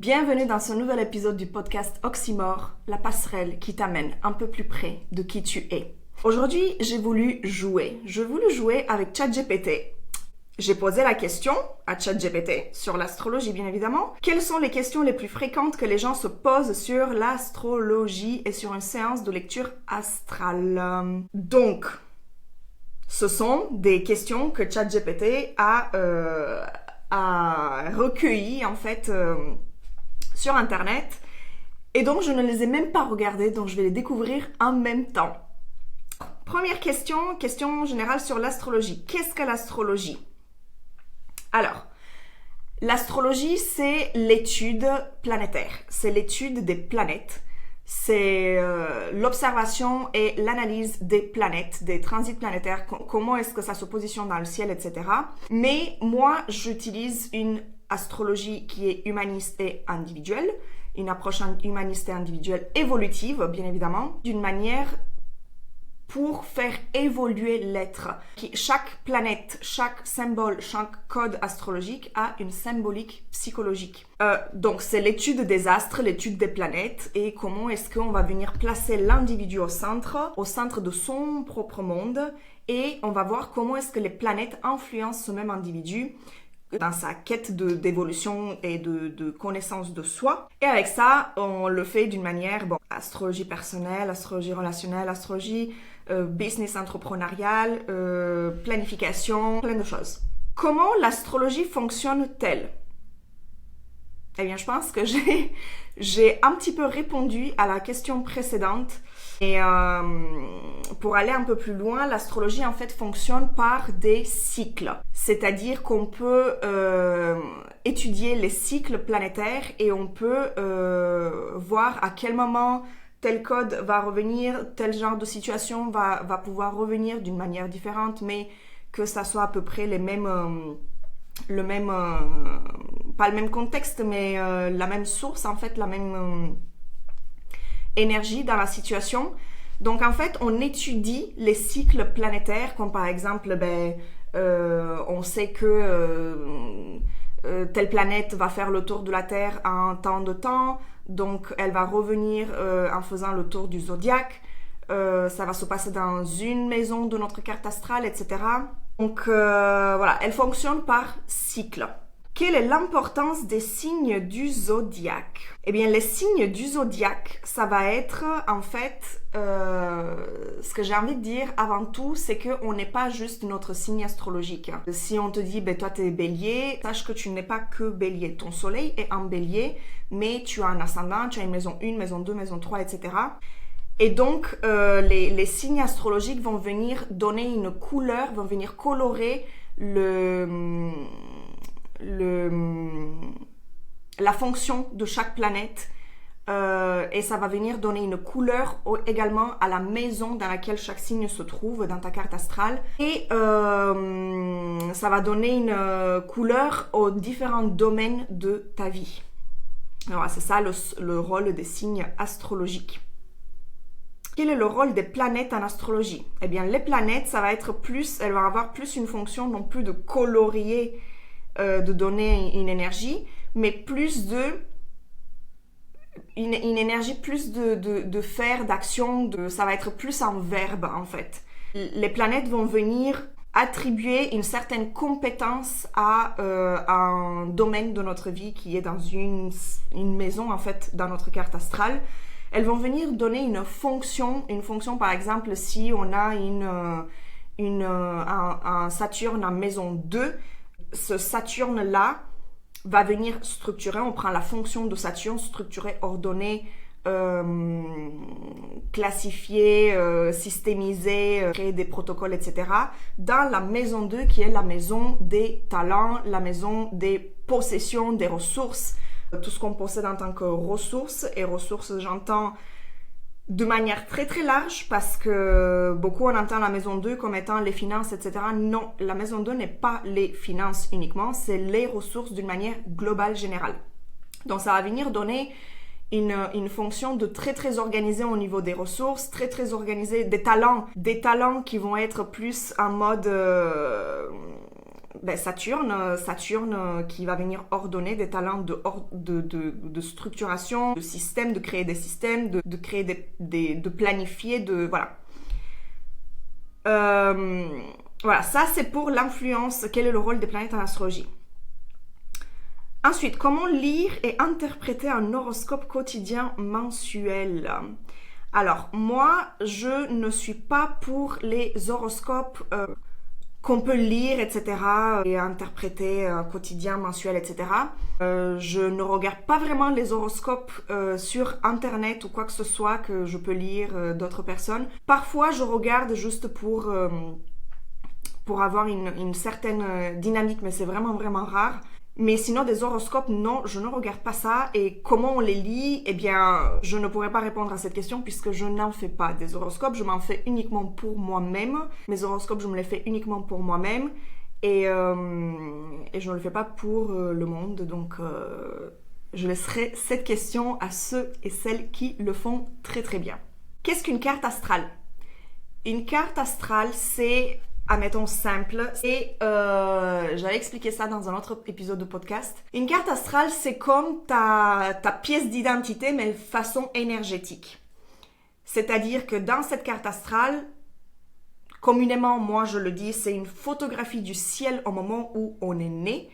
Bienvenue dans ce nouvel épisode du podcast Oxymore, la passerelle qui t'amène un peu plus près de qui tu es. Aujourd'hui, j'ai voulu jouer. Je voulais jouer avec ChatGPT. J'ai posé la question à ChatGPT sur l'astrologie, bien évidemment. Quelles sont les questions les plus fréquentes que les gens se posent sur l'astrologie et sur une séance de lecture astrale? Donc, ce sont des questions que ChatGPT a recueillies en fait sur Internet. Et donc, je ne les ai même pas regardées, donc je vais les découvrir en même temps. Première question générale sur l'astrologie. Qu'est-ce que l'astrologie? Alors, l'astrologie, c'est l'étude planétaire. C'est l'étude des planètes. C'est l'observation et l'analyse des planètes, des transits planétaires, comment est-ce que ça se positionne dans le ciel, etc. Mais moi, j'utilise une astrologie qui est humaniste et individuelle, une approche humaniste et individuelle évolutive, bien évidemment, d'une manière pour faire évoluer l'être. Chaque planète, chaque symbole, chaque code astrologique a une symbolique psychologique. Donc c'est l'étude des astres, l'étude des planètes et comment est-ce qu'on va venir placer l'individu au centre de son propre monde, et on va voir comment est-ce que les planètes influencent ce même individu dans sa quête d'évolution et de connaissance de soi. Et avec ça, on le fait d'une manière, astrologie personnelle, astrologie relationnelle, astrologie business entrepreneurial, planification, plein de choses. Comment l'astrologie fonctionne-t-elle? Eh bien, je pense que j'ai un petit peu répondu à la question précédente. Et pour aller un peu plus loin, l'astrologie en fait fonctionne par des cycles. C'est-à-dire qu'on peut étudier les cycles planétaires et on peut voir à quel moment tel code va revenir, tel genre de situation va pouvoir revenir d'une manière différente, mais que ça soit à peu près pas le même contexte, mais la même source, en fait, la même énergie dans la situation. Donc, en fait, on étudie les cycles planétaires, comme par exemple, on sait que telle planète va faire le tour de la Terre en tant de temps, donc elle va revenir en faisant le tour du zodiaque. Ça va se passer dans une maison de notre carte astrale, etc. Donc voilà, elle fonctionne par cycle. Quelle est l'importance des signes du zodiaque? Eh bien, les signes du zodiaque, ça va être en fait, ce que j'ai envie de dire avant tout, c'est qu'on n'est pas juste notre signe astrologique. Si on te dit, toi t'es bélier, sache que tu n'es pas que bélier. Ton soleil est en bélier, mais tu as un ascendant, tu as une maison 1, maison 2, maison 3, etc. Et donc, les signes astrologiques vont venir donner une couleur, vont venir colorer la fonction de chaque planète, et ça va venir donner une couleur également à la maison dans laquelle chaque signe se trouve dans ta carte astrale, et ça va donner une couleur aux différents domaines de ta vie. Alors, c'est ça le rôle des signes astrologiques. Quel est le rôle des planètes en astrologie? Eh bien, les planètes, elles vont avoir plus une fonction non plus de colorier, de donner une énergie, mais plus une énergie plus de faire, d'action, ça va être plus en verbe en fait. Les planètes vont venir attribuer une certaine compétence à un domaine de notre vie qui est dans une maison en fait dans notre carte astrale. Elles vont venir donner une fonction par exemple si on a un Saturne en maison 2, ce Saturne-là va venir structurer, on prend la fonction de Saturne, structurer, ordonner, classifier, systémiser, créer des protocoles, etc. dans la maison 2 qui est la maison des talents, la maison des possessions, des ressources, tout ce qu'on possède en tant que ressources. Et ressources, j'entends de manière très très large parce que beaucoup on entend la maison 2 comme étant les finances, etc. Non, la maison 2 n'est pas les finances uniquement, c'est les ressources d'une manière globale, générale. Donc ça va venir donner une fonction de très très organisée au niveau des ressources, très très organisée des talents qui vont être plus en mode Saturne qui va venir ordonner des talents de structuration, de systèmes, de créer des systèmes, de créer de planifier, voilà. Voilà, ça c'est pour l'influence, quel est le rôle des planètes en astrologie. Ensuite, comment lire et interpréter un horoscope quotidien mensuel? Alors, moi, je ne suis pas pour les horoscopes qu'on peut lire, etc. et interpréter quotidien, mensuel, etc. Je ne regarde pas vraiment les horoscopes sur Internet ou quoi que ce soit que je peux lire d'autres personnes. Parfois, je regarde juste pour avoir une certaine dynamique, mais c'est vraiment, vraiment rare. Mais sinon, des horoscopes, non, je ne regarde pas ça. Et comment on les lit? Eh bien, je ne pourrais pas répondre à cette question puisque je n'en fais pas des horoscopes. Je m'en fais uniquement pour moi-même. Mes horoscopes, je me les fais uniquement pour moi-même. Et je ne le fais pas pour le monde. Donc, je laisserai cette question à ceux et celles qui le font très très bien. Qu'est-ce qu'une carte astrale? Une carte astrale, c'est... admettons simple, et j'avais expliqué ça dans un autre épisode de podcast. Une carte astrale, c'est comme ta pièce d'identité, mais façon énergétique. C'est-à-dire que dans cette carte astrale, communément, moi je le dis, c'est une photographie du ciel au moment où on est né.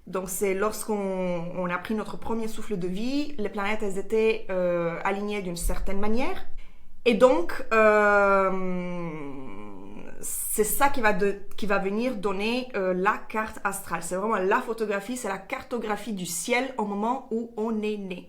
Donc c'est lorsqu'on a pris notre premier souffle de vie, les planètes elles étaient alignées d'une certaine manière. Et donc... c'est ça qui va venir donner la carte astrale. C'est vraiment la photographie, c'est la cartographie du ciel au moment où on est né.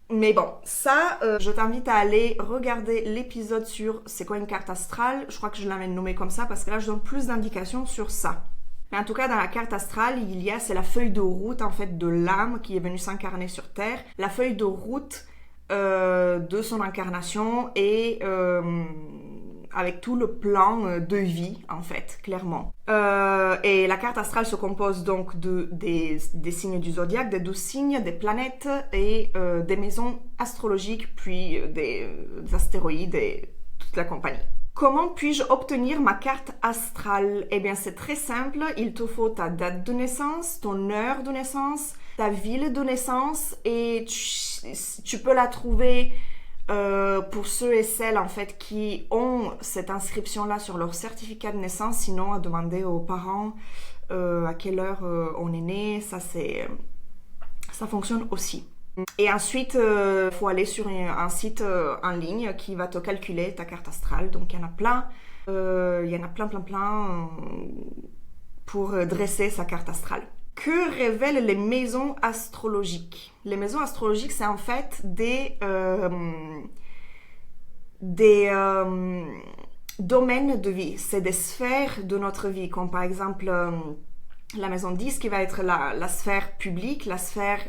Mais bon, ça, je t'invite à aller regarder l'épisode sur c'est quoi une carte astrale. Je crois que je l'avais nommé comme ça parce que là, je donne plus d'indications sur ça. Mais en tout cas, dans la carte astrale, c'est la feuille de route en fait de l'âme qui est venue s'incarner sur Terre. La feuille de route de son incarnation et... avec tout le plan de vie, en fait, clairement. Et la carte astrale se compose donc des signes du zodiaque, des 12 signes, des planètes et des maisons astrologiques, puis des astéroïdes et toute la compagnie. Comment puis-je obtenir ma carte astrale? Eh bien, c'est très simple. Il te faut ta date de naissance, ton heure de naissance, ta ville de naissance et tu peux la trouver... pour ceux et celles en fait qui ont cette inscription-là sur leur certificat de naissance, sinon à demander aux parents à quelle heure on est né, ça fonctionne aussi. Et ensuite, faut aller sur un site en ligne qui va te calculer ta carte astrale. Donc il y en a plein, pour dresser sa carte astrale. Que révèlent les maisons astrologiques? Les maisons astrologiques, c'est en fait des domaines de vie. C'est des sphères de notre vie, comme par exemple la maison 10 qui va être la sphère publique, la sphère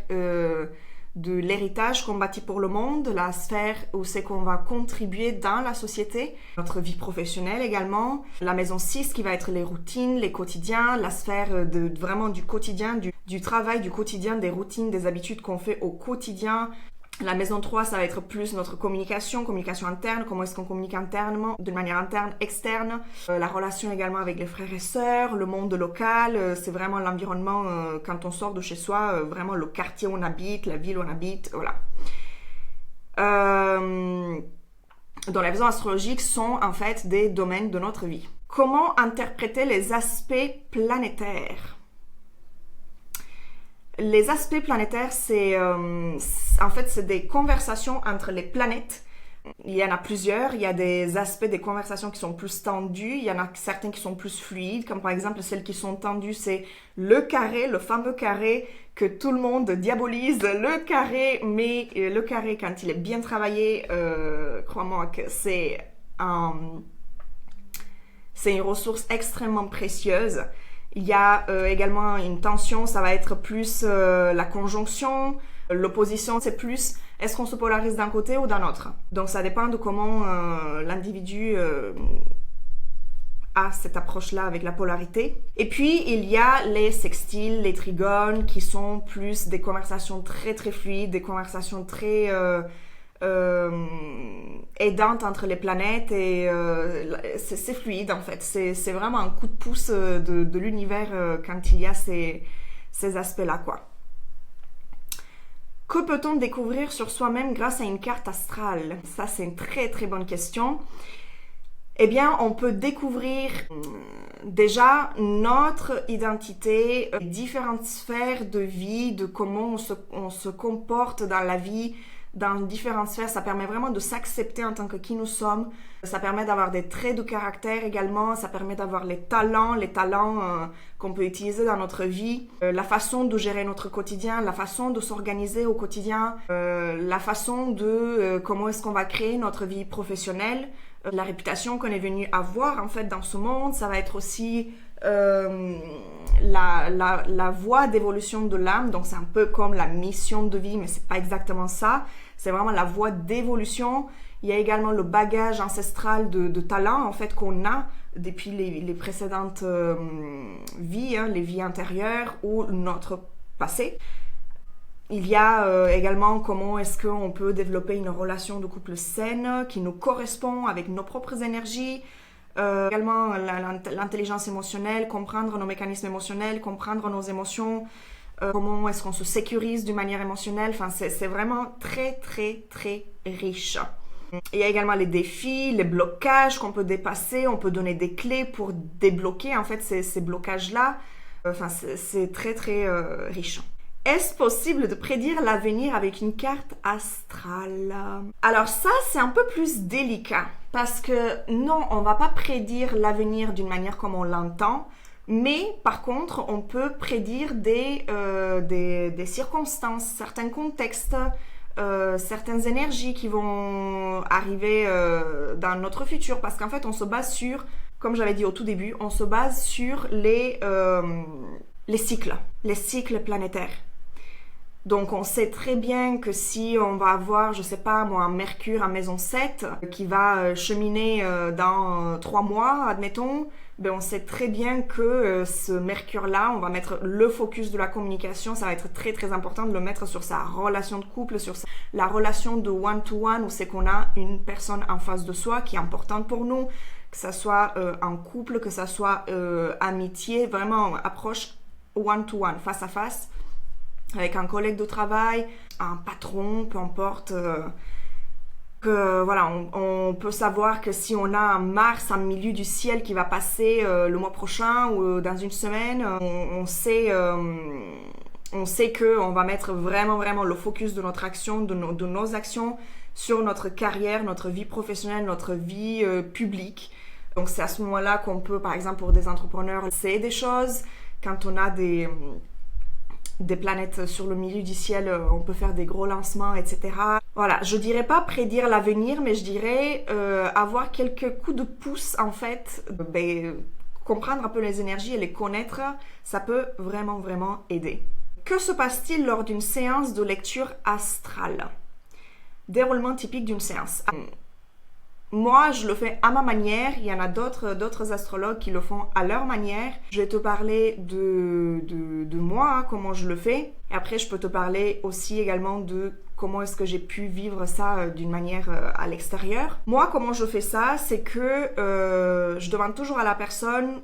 de l'héritage qu'on bâtit pour le monde, la sphère où c'est qu'on va contribuer dans la société, notre vie professionnelle également, la maison 6 qui va être les routines, les quotidiens, la sphère vraiment du quotidien, du travail, du quotidien, des routines, des habitudes qu'on fait au quotidien. La maison 3, ça va être plus notre communication interne, comment est-ce qu'on communique internement, de manière interne, externe. La relation également avec les frères et sœurs, le monde local, c'est vraiment l'environnement quand on sort de chez soi, vraiment le quartier où on habite, la ville où on habite, voilà. Donc les maisons astrologiques sont en fait des domaines de notre vie. Comment interpréter les aspects planétaires? Les aspects planétaires, c'est des conversations entre les planètes. Il y en a plusieurs. Il y a des aspects des conversations qui sont plus tendus. Il y en a certains qui sont plus fluides, comme par exemple celles qui sont tendues, c'est le carré, le fameux carré que tout le monde diabolise. Le carré, mais le carré, quand il est bien travaillé, crois-moi que c'est une ressource extrêmement précieuse. Il y a également une tension, ça va être plus la conjonction. L'opposition, c'est plus est-ce qu'on se polarise d'un côté ou d'un autre. Donc ça dépend de comment l'individu a cette approche-là avec la polarité. Et puis il y a les sextiles, les trigones qui sont plus des conversations très très fluides, des conversations très aidante entre les planètes et c'est fluide en fait. C'est vraiment un coup de pouce de l'univers quand il y a ces aspects-là, quoi. Que peut-on découvrir sur soi-même grâce à une carte astrale? Ça, c'est une très très bonne question. Eh bien, on peut découvrir déjà notre identité, différentes sphères de vie, de comment on se comporte dans la vie, dans différentes sphères. Ça permet vraiment de s'accepter en tant que qui nous sommes. Ça permet d'avoir des traits de caractère également. Ça permet d'avoir les talents qu'on peut utiliser dans notre vie. La façon de gérer notre quotidien, la façon de s'organiser au quotidien, la façon de comment est-ce qu'on va créer notre vie professionnelle. La réputation qu'on est venu avoir en fait dans ce monde, ça va être aussi la voie d'évolution de l'âme. Donc c'est un peu comme la mission de vie, mais c'est pas exactement ça. C'est vraiment la voie d'évolution. Il y a également le bagage ancestral de talent en fait qu'on a depuis les précédentes vies, les vies antérieures ou notre passé. Il y a également comment est-ce qu'on peut développer une relation de couple saine qui nous correspond avec nos propres énergies. Également l'intelligence émotionnelle, comprendre nos mécanismes émotionnels, comprendre nos émotions, comment est-ce qu'on se sécurise d'une manière émotionnelle. Enfin, c'est vraiment très, très, très riche. Il y a également les défis, les blocages qu'on peut dépasser. On peut donner des clés pour débloquer en fait ces blocages-là. Enfin, c'est très, très riche. Est-ce possible de prédire l'avenir avec une carte astrale? Alors ça, c'est un peu plus délicat parce que non, on va pas prédire l'avenir d'une manière comme on l'entend, mais par contre, on peut prédire des circonstances, certains contextes, certaines énergies qui vont arriver dans notre futur parce qu'en fait, on se base sur, comme j'avais dit au tout début, on se base sur les cycles planétaires. Donc on sait très bien que si on va avoir, je sais pas moi, un Mercure à maison 7 qui va cheminer dans 3 mois, admettons, ben on sait très bien que ce Mercure-là, on va mettre le focus de la communication, ça va être très très important de le mettre sur sa relation de couple, sur la relation de one-to-one où c'est qu'on a une personne en face de soi qui est importante pour nous, que ça soit en couple, que ça soit amitié, vraiment approche one-to-one, face à face, avec un collègue de travail, un patron, peu importe. Que voilà, on peut savoir que si on a un Mars en milieu du ciel qui va passer le mois prochain ou dans une semaine, on sait que on va mettre vraiment vraiment le focus de notre action, de nos actions sur notre carrière, notre vie professionnelle, notre vie publique. Donc c'est à ce moment-là qu'on peut, par exemple pour des entrepreneurs, essayer des choses. Quand on a des planètes sur le milieu du ciel, on peut faire des gros lancements, etc. Voilà, je dirais pas prédire l'avenir, mais je dirais avoir quelques coups de pouce, en fait, comprendre un peu les énergies et les connaître, ça peut vraiment, vraiment aider. Que se passe-t-il lors d'une séance de lecture astrale? Déroulement typique d'une séance. Moi, je le fais à ma manière. Il y en a d'autres astrologues qui le font à leur manière. Je vais te parler de moi, comment je le fais. Et après, je peux te parler aussi également de comment est-ce que j'ai pu vivre ça d'une manière à l'extérieur. Moi, comment je fais ça, c'est que je demande toujours à la personne...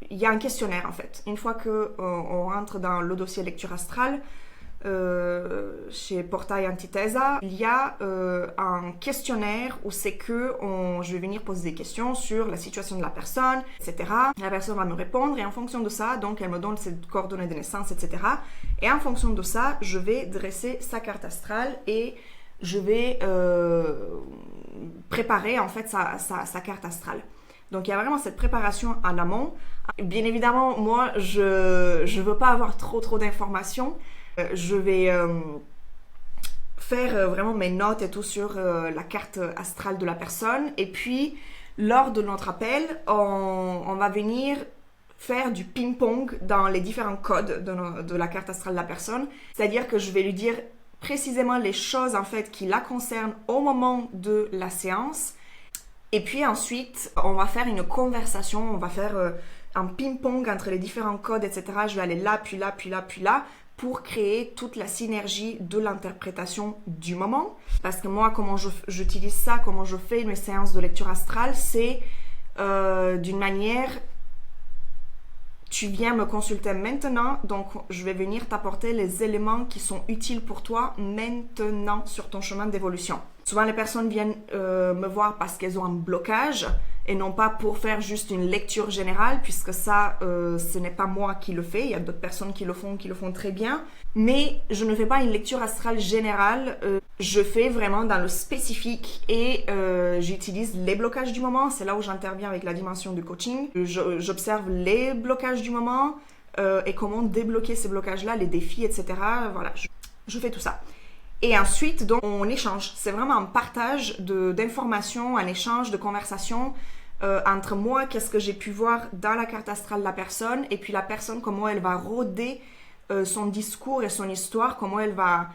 Il y a un questionnaire, en fait. Une fois qu'on rentre dans le dossier lecture astrale, chez Portail Antithesa, il y a un questionnaire où c'est que je vais venir poser des questions sur la situation de la personne, etc. La personne va me répondre et en fonction de ça, donc elle me donne ses coordonnées de naissance, etc. Et en fonction de ça, je vais dresser sa carte astrale et je vais préparer en fait sa carte astrale. Donc il y a vraiment cette préparation en amont. Bien évidemment, moi je veux pas avoir trop d'informations. Je vais faire vraiment mes notes et tout sur la carte astrale de la personne. Et puis, lors de notre appel, on va venir faire du ping-pong dans les différents codes de la carte astrale de la personne. C'est-à-dire que je vais lui dire précisément les choses en fait qui la concernent au moment de la séance. Et puis ensuite, on va faire une conversation, on va faire un ping-pong entre les différents codes, etc. Je vais aller là, puis là, puis là, puis là, pour créer toute la synergie de l'interprétation du moment. Parce que moi, comment j'utilise ça, comment je fais mes séances de lecture astrale, c'est d'une manière, tu viens me consulter maintenant, donc je vais venir t'apporter les éléments qui sont utiles pour toi maintenant sur ton chemin d'évolution. Souvent, les personnes viennent me voir parce qu'elles ont un blocage et non pas pour faire juste une lecture générale, puisque ça, ce n'est pas moi qui le fais. Il y a d'autres personnes qui le font très bien. Mais je ne fais pas une lecture astrale générale. Je fais vraiment dans le spécifique et j'utilise les blocages du moment. C'est là où j'interviens avec la dimension du coaching. J'observe les blocages du moment et comment débloquer ces blocages-là, les défis, etc. Voilà, je fais tout ça. Et ensuite, donc, on échange. C'est vraiment un partage d'informations, un échange de conversations entre moi, qu'est-ce que j'ai pu voir dans la carte astrale de la personne, et puis la personne, comment elle va rôder son discours et son histoire, comment elle va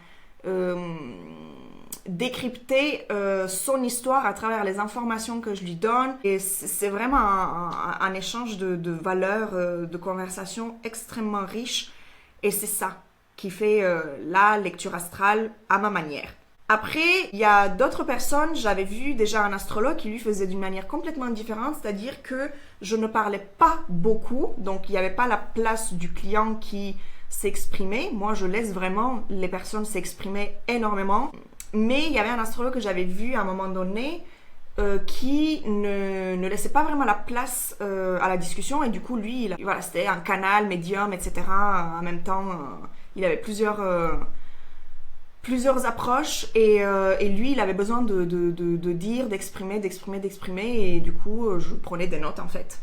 décrypter son histoire à travers les informations que je lui donne. Et c'est vraiment un échange de valeurs, de conversations extrêmement riche. Et c'est ça qui fait la lecture astrale à ma manière. Après, il y a d'autres personnes, j'avais vu déjà un astrologue qui lui faisait d'une manière complètement différente, c'est-à-dire que je ne parlais pas beaucoup, donc il n'y avait pas la place du client qui s'exprimait. Moi, je laisse vraiment les personnes s'exprimer énormément. Mais il y avait un astrologue que j'avais vu à un moment donné qui ne laissait pas vraiment la place à la discussion, et du coup, lui, voilà, c'était un canal, médium, etc. En même temps, il avait plusieurs approches et lui, il avait besoin de dire, d'exprimer, et du coup, je prenais des notes en fait.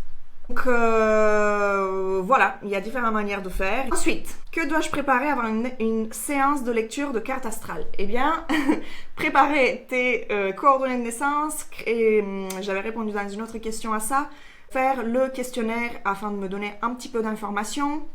Donc voilà, il y a différentes manières de faire. Ensuite, que dois-je préparer avant une séance de lecture de carte astrale? Eh bien, préparer tes coordonnées de naissance, et j'avais répondu dans une autre question à ça, faire le questionnaire afin de me donner un petit peu d'informations,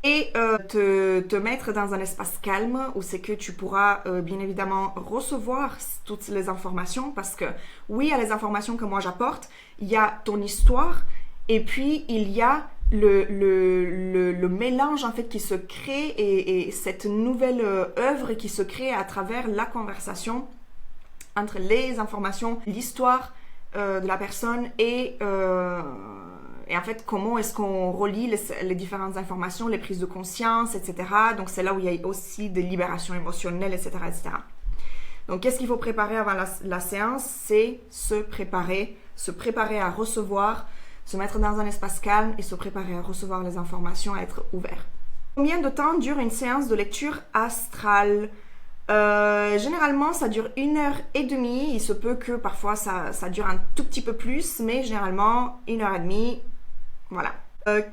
et te mettre dans un espace calme où c'est que tu pourras bien évidemment recevoir toutes les informations, parce que oui, il y a les informations que moi j'apporte, il y a ton histoire, et puis il y a le mélange en fait qui se crée, et cette nouvelle œuvre qui se crée à travers la conversation entre les informations, l'histoire de la personne et en fait, comment est-ce qu'on relie les différentes informations, les prises de conscience, etc. Donc, c'est là où il y a aussi des libérations émotionnelles, etc., etc. Donc, qu'est-ce qu'il faut préparer avant la séance? C'est se préparer à recevoir, se mettre dans un espace calme et se préparer à recevoir les informations, à être ouvert. Combien de temps dure une séance de lecture astrale? Généralement, ça dure 1h30. Il se peut que parfois ça dure un tout petit peu plus, mais généralement 1h30. Voilà.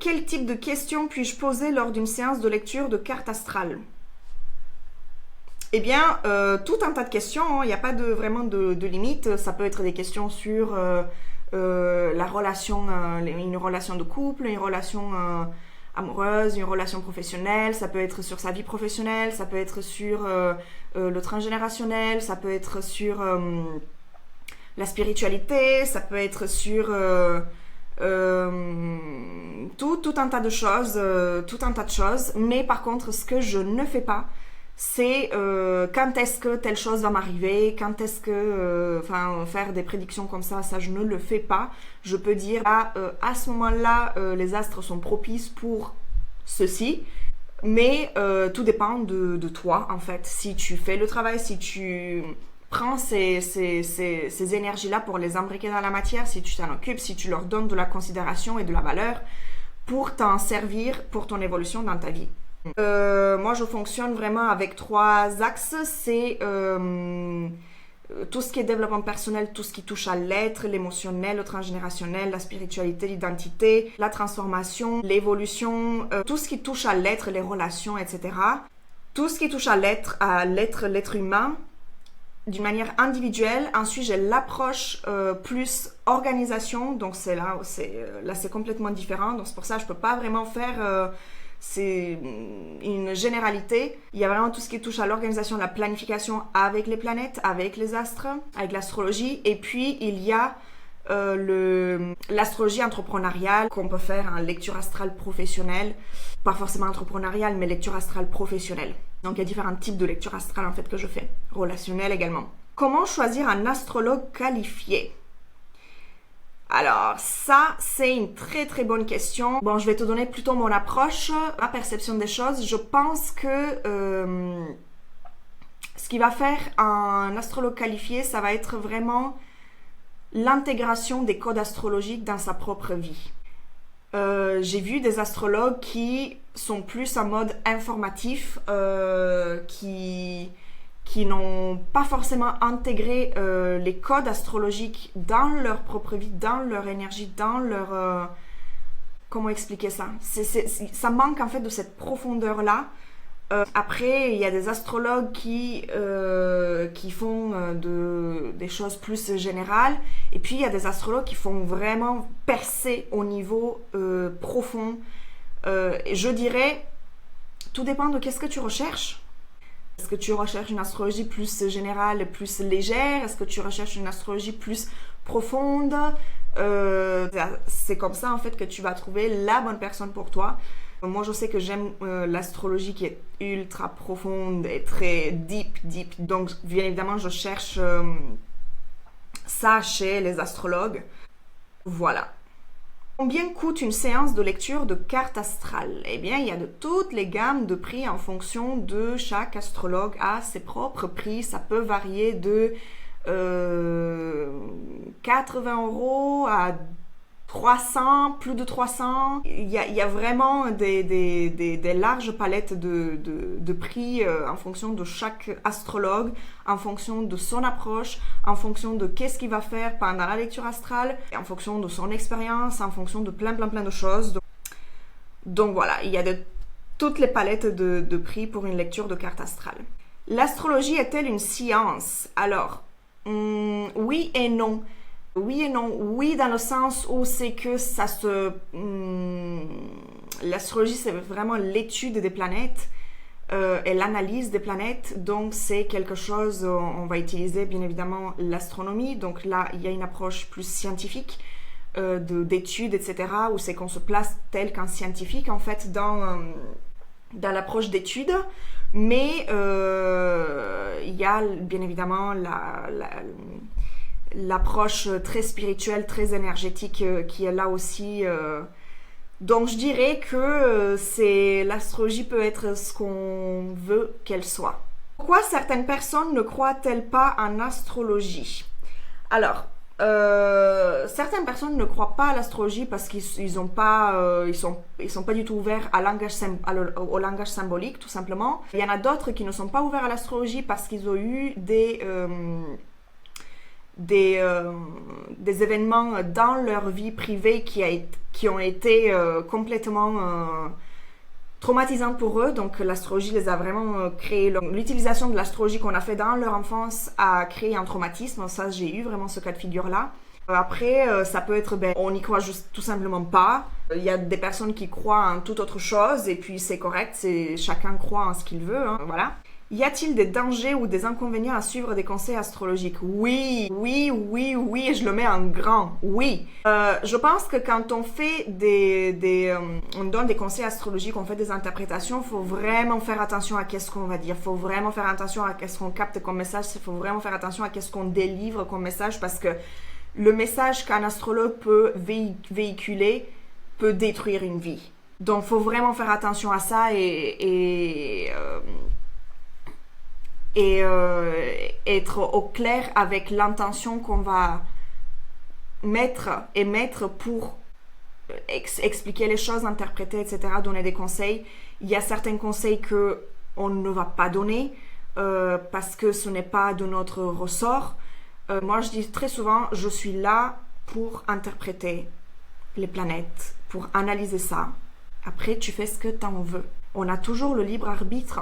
Quel type de questions puis-je poser lors d'une séance de lecture de carte astrale? Eh bien, tout un tas de questions. Il n'y a pas vraiment de limite. Ça peut être des questions sur la relation, une relation de couple, une relation amoureuse, une relation professionnelle, ça peut être sur sa vie professionnelle, ça peut être sur le transgénérationnel, ça peut être sur la spiritualité, ça peut être sur tout un tas de choses, mais par contre, ce que je ne fais pas, c'est quand est-ce que telle chose va m'arriver, quand est-ce que faire des prédictions comme ça je ne le fais pas. Je peux dire à ce moment-là les astres sont propices pour ceci, mais tout dépend de toi en fait. Si tu fais le travail, si tu prends ces énergies-là pour les imbriquer dans la matière, si tu t'en occupes, si tu leur donnes de la considération et de la valeur pour t'en servir pour ton évolution dans ta vie. Moi, je fonctionne vraiment avec 3 axes. C'est tout ce qui est développement personnel, tout ce qui touche à l'être, l'émotionnel, le transgénérationnel, la spiritualité, l'identité, la transformation, l'évolution, tout ce qui touche à l'être, les relations, etc. Tout ce qui touche à l'être, l'être humain, d'une manière individuelle. Ensuite, j'ai l'approche plus organisation. Donc, là, c'est complètement différent. Donc, c'est pour ça que je peux pas vraiment faire... c'est une généralité. Il y a vraiment tout ce qui touche à l'organisation, la planification avec les planètes, avec les astres, avec l'astrologie. Et puis, il y a l'astrologie entrepreneuriale qu'on peut faire en lecture astrale professionnelle, pas forcément entrepreneuriale, mais lecture astrale professionnelle. Donc il y a différents types de lecture astrale en fait que je fais, relationnelle également. Comment choisir un astrologue qualifié? Alors ça, c'est une très très bonne question. Bon, je vais te donner plutôt mon approche, ma perception des choses. Je pense que ce qui va faire un astrologue qualifié, ça va être vraiment l'intégration des codes astrologiques dans sa propre vie. J'ai vu des astrologues qui sont plus en mode informatif, qui n'ont pas forcément intégré les codes astrologiques dans leur propre vie, dans leur énergie, dans leur... comment expliquer ça? Ça manque en fait de cette profondeur-là. Après, il y a des astrologues qui font des choses plus générales, et puis il y a des astrologues qui font vraiment percer au niveau profond. Et je dirais, tout dépend de qu'est-ce que tu recherches. Est-ce que tu recherches une astrologie plus générale, plus légère? Est-ce que tu recherches une astrologie plus profonde? C'est comme ça en fait que tu vas trouver la bonne personne pour toi. Moi, je sais que j'aime l'astrologie qui est ultra profonde et très deep. Donc, bien évidemment, je cherche ça chez les astrologues. Voilà. Combien coûte une séance de lecture de carte astrale? Eh bien, il y a de toutes les gammes de prix en fonction de chaque astrologue a ses propres prix. Ça peut varier de 80 € à 300, plus de 300. Il y a vraiment des larges palettes de prix en fonction de chaque astrologue, en fonction de son approche, en fonction de qu'est-ce qu'il va faire pendant la lecture astrale, en fonction de son expérience, en fonction de plein de choses. Donc voilà, il y a toutes les palettes de prix pour une lecture de carte astrale. L'astrologie est-elle une science? Alors, oui et non. Oui et non. Oui, dans le sens où c'est que l'astrologie, c'est vraiment l'étude des planètes et l'analyse des planètes. Donc, c'est quelque chose, on va utiliser bien évidemment l'astronomie. Donc là, il y a une approche plus scientifique d'études, etc. où c'est qu'on se place tel qu'un scientifique, en fait, dans l'approche d'études. Mais il y a bien évidemment l'approche très spirituelle, très énergétique qui est là aussi. Donc je dirais que l'astrologie peut être ce qu'on veut qu'elle soit. Pourquoi certaines personnes ne croient-elles pas en astrologie? Alors, certaines personnes ne croient pas à l'astrologie parce qu'ils sont pas du tout ouverts au langage symbolique, tout simplement. Il y en a d'autres qui ne sont pas ouverts à l'astrologie parce qu'ils ont eu des événements dans leur vie privée qui ont été complètement traumatisants pour eux. Donc l'astrologie les a vraiment créé. L'utilisation de l'astrologie qu'on a fait dans leur enfance a créé un traumatisme. Ça, j'ai eu vraiment ce cas de figure-là. Après, ça peut être, on n'y croit juste tout simplement pas. Il y a des personnes qui croient en toute autre chose et puis c'est correct, chacun croit en ce qu'il veut, hein, voilà. Y a-t-il des dangers ou des inconvénients à suivre des conseils astrologiques? Oui, et je le mets en grand, oui. Je pense que quand on fait on donne des conseils astrologiques, on fait des interprétations, il faut vraiment faire attention à qu'est-ce qu'on va dire, il faut vraiment faire attention à qu'est-ce qu'on capte comme message, il faut vraiment faire attention à qu'est-ce qu'on délivre comme message, parce que le message qu'un astrologue peut véhiculer peut détruire une vie. Donc, il faut vraiment faire attention à ça et être au clair avec l'intention qu'on va mettre pour expliquer les choses, interpréter, etc., donner des conseils. Il y a certains conseils qu'on ne va pas donner parce que ce n'est pas de notre ressort. Moi, je dis très souvent, je suis là pour interpréter les planètes, pour analyser ça. Après, tu fais ce que tu en veux. On a toujours le libre arbitre.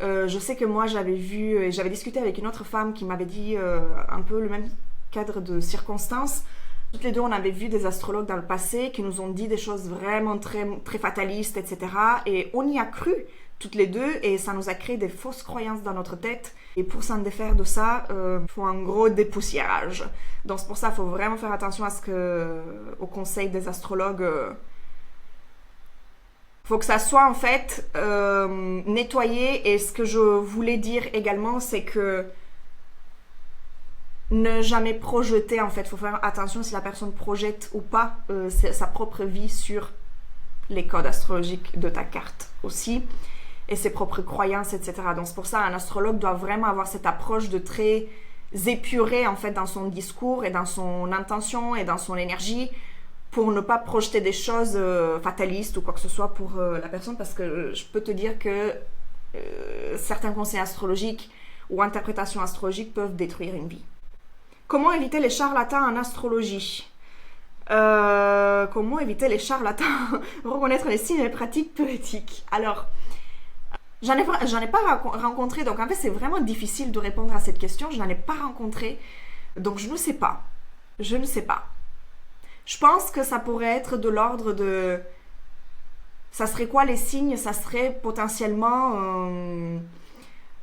Je sais que moi, j'avais discuté avec une autre femme qui m'avait dit un peu le même cadre de circonstances. Toutes les deux, on avait vu des astrologues dans le passé qui nous ont dit des choses vraiment très, très fatalistes, etc. Et on y a cru toutes les deux et ça nous a créé des fausses croyances dans notre tête. Et pour s'en défaire de ça, il faut un gros dépoussiérage. Donc c'est pour ça qu'il faut vraiment faire attention au conseil des astrologues. Faut que ça soit en fait nettoyé. Et ce que je voulais dire également, c'est que ne jamais projeter en fait. Faut faire attention si la personne projette ou pas sa propre vie sur les codes astrologiques de ta carte aussi. Et ses propres croyances, etc. Donc c'est pour ça un astrologue doit vraiment avoir cette approche de très épurée en fait dans son discours et dans son intention et dans son énergie pour ne pas projeter des choses fatalistes ou quoi que ce soit pour la personne, parce que je peux te dire que certains conseils astrologiques ou interprétations astrologiques peuvent détruire une vie. Comment éviter les charlatans en astrologie? Comment éviter les charlatans? Reconnaître les signes et les pratiques poétiques. Alors, j'en ai pas rencontré, donc en fait c'est vraiment difficile de répondre à cette question. Je n'en ai pas rencontré, donc je ne sais pas. Je ne sais pas. Je pense que ça pourrait être de l'ordre de... Ça serait quoi les signes? Ça serait potentiellement...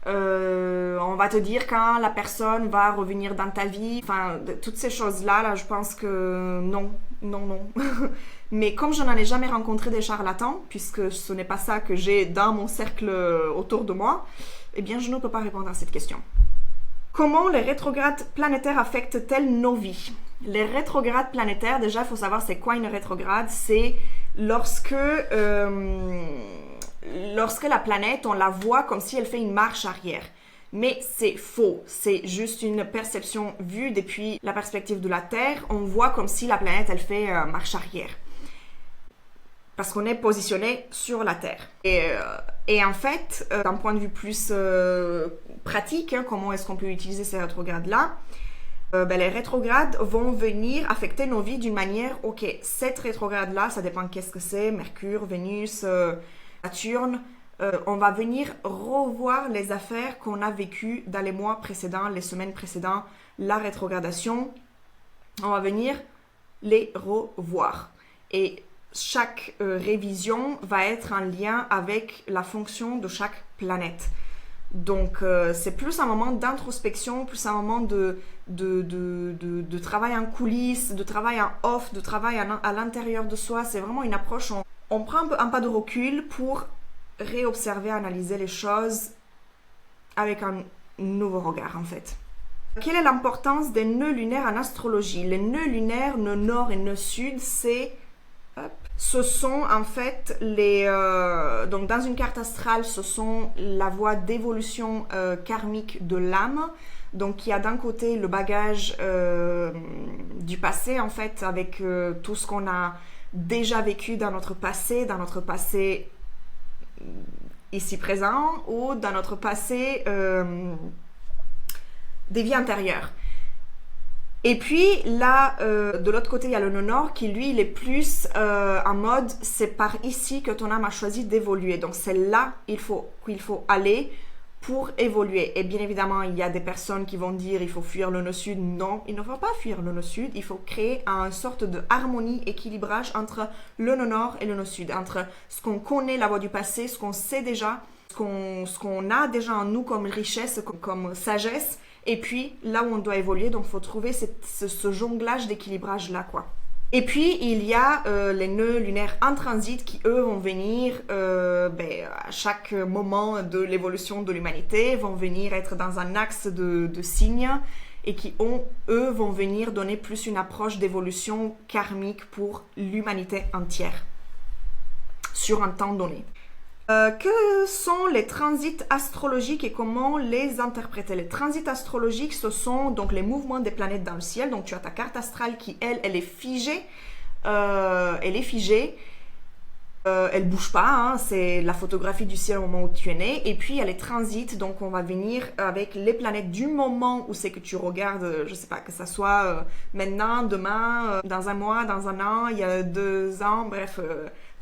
on va te dire quand la personne va revenir dans ta vie. Enfin, toutes ces choses-là, je pense que non. Mais comme je n'en ai jamais rencontré des charlatans, puisque ce n'est pas ça que j'ai dans mon cercle autour de moi, eh bien je ne peux pas répondre à cette question. Comment les rétrogrades planétaires affectent-elles nos vies? Les rétrogrades planétaires, déjà il faut savoir c'est quoi une rétrograde. C'est lorsque la planète, on la voit comme si elle fait une marche arrière. Mais c'est faux, c'est juste une perception vue depuis la perspective de la Terre. On voit comme si la planète, elle fait marche arrière. Parce qu'on est positionné sur la Terre. Et en fait, d'un point de vue plus pratique, comment est-ce qu'on peut utiliser ces rétrogrades-là? Les rétrogrades vont venir affecter nos vies d'une manière, ok, cette rétrograde-là, ça dépend qu'est-ce que c'est, Mercure, Vénus, Saturne, on va venir revoir les affaires qu'on a vécues dans les mois précédents, les semaines précédentes, la rétrogradation, on va venir les revoir. Et chaque révision va être en lien avec la fonction de chaque planète. Donc c'est plus un moment d'introspection, plus un moment de travail en coulisses, de travail en off, de travail à l'intérieur de soi. C'est vraiment une approche, on prend un pas de recul pour réobserver, analyser les choses avec un nouveau regard en fait. Quelle est l'importance des nœuds lunaires en astrologie? Les nœuds lunaires, nœud nord et nœud sud, ce sont en fait donc dans une carte astrale, ce sont la voie d'évolution karmique de l'âme. Donc il y a d'un côté le bagage du passé en fait, avec tout ce qu'on a déjà vécu dans notre passé ici présent, ou dans notre passé des vies antérieures. Et puis là, de l'autre côté, il y a le nœud nord qui, lui, il est plus en mode, c'est par ici que ton âme a choisi d'évoluer. Donc c'est là qu'il faut aller pour évoluer. Et bien évidemment, il y a des personnes qui vont dire il faut fuir le nœud sud. Non, il ne faut pas fuir le nœud sud. Il faut créer une sorte de harmonie, équilibrage entre le nœud nord et le nœud sud, entre ce qu'on connaît, la voie du passé, ce qu'on sait déjà, ce qu'on a déjà en nous comme richesse, comme sagesse, et puis là où on doit évoluer. Donc il faut trouver ce jonglage d'équilibrage là, quoi. Et puis, il y a les nœuds lunaires en transit qui, eux, vont venir à chaque moment de l'évolution de l'humanité, vont venir être dans un axe de signes et qui, eux, vont venir donner plus une approche d'évolution karmique pour l'humanité entière sur un temps donné. Que sont les transits astrologiques et comment les interpréter? Les transits astrologiques, ce sont donc les mouvements des planètes dans le ciel. Donc tu as ta carte astrale qui, elle est figée. Elle bouge pas, hein. C'est la photographie du ciel au moment où tu es né. Et puis il y a les transits, donc on va venir avec les planètes du moment où c'est que tu regardes, je sais pas, que ça soit maintenant, demain, dans un mois, dans un an, il y a 2 ans, bref...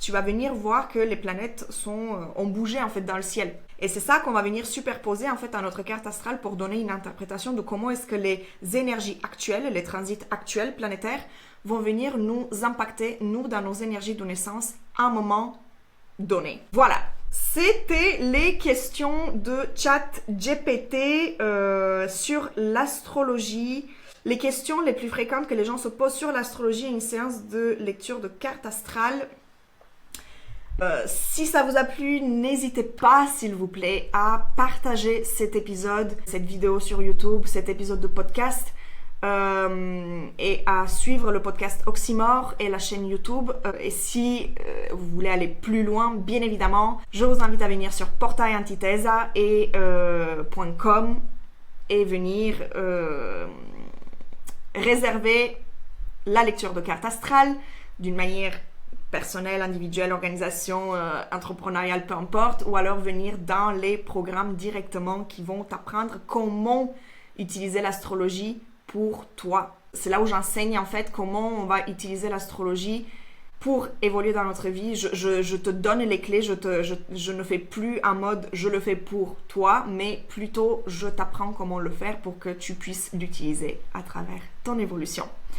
tu vas venir voir que les planètes ont bougé en fait dans le ciel. Et c'est ça qu'on va venir superposer en fait à notre carte astrale pour donner une interprétation de comment est-ce que les énergies actuelles, les transits actuels planétaires vont venir nous impacter, nous, dans nos énergies de naissance à un moment donné. Voilà, C'était les questions de ChatGPT sur l'astrologie. Les questions les plus fréquentes que les gens se posent sur l'astrologie et une séance de lecture de cartes astrales. Si ça vous a plu, n'hésitez pas, s'il vous plaît, à partager cet épisode, cette vidéo sur YouTube, cet épisode de podcast, et à suivre le podcast Oxymore et la chaîne YouTube. Et si vous voulez aller plus loin, bien évidemment, je vous invite à venir sur portailantitesa et .com et venir réserver la lecture de cartes astrales d'une manière personnelle, individuelle, organisation, entrepreneuriale, peu importe, ou alors venir dans les programmes directement qui vont t'apprendre comment utiliser l'astrologie pour toi. C'est là où j'enseigne en fait comment on va utiliser l'astrologie pour évoluer dans notre vie. Je te donne les clés, je ne fais plus en mode je le fais pour toi, mais plutôt je t'apprends comment le faire pour que tu puisses l'utiliser à travers ton évolution.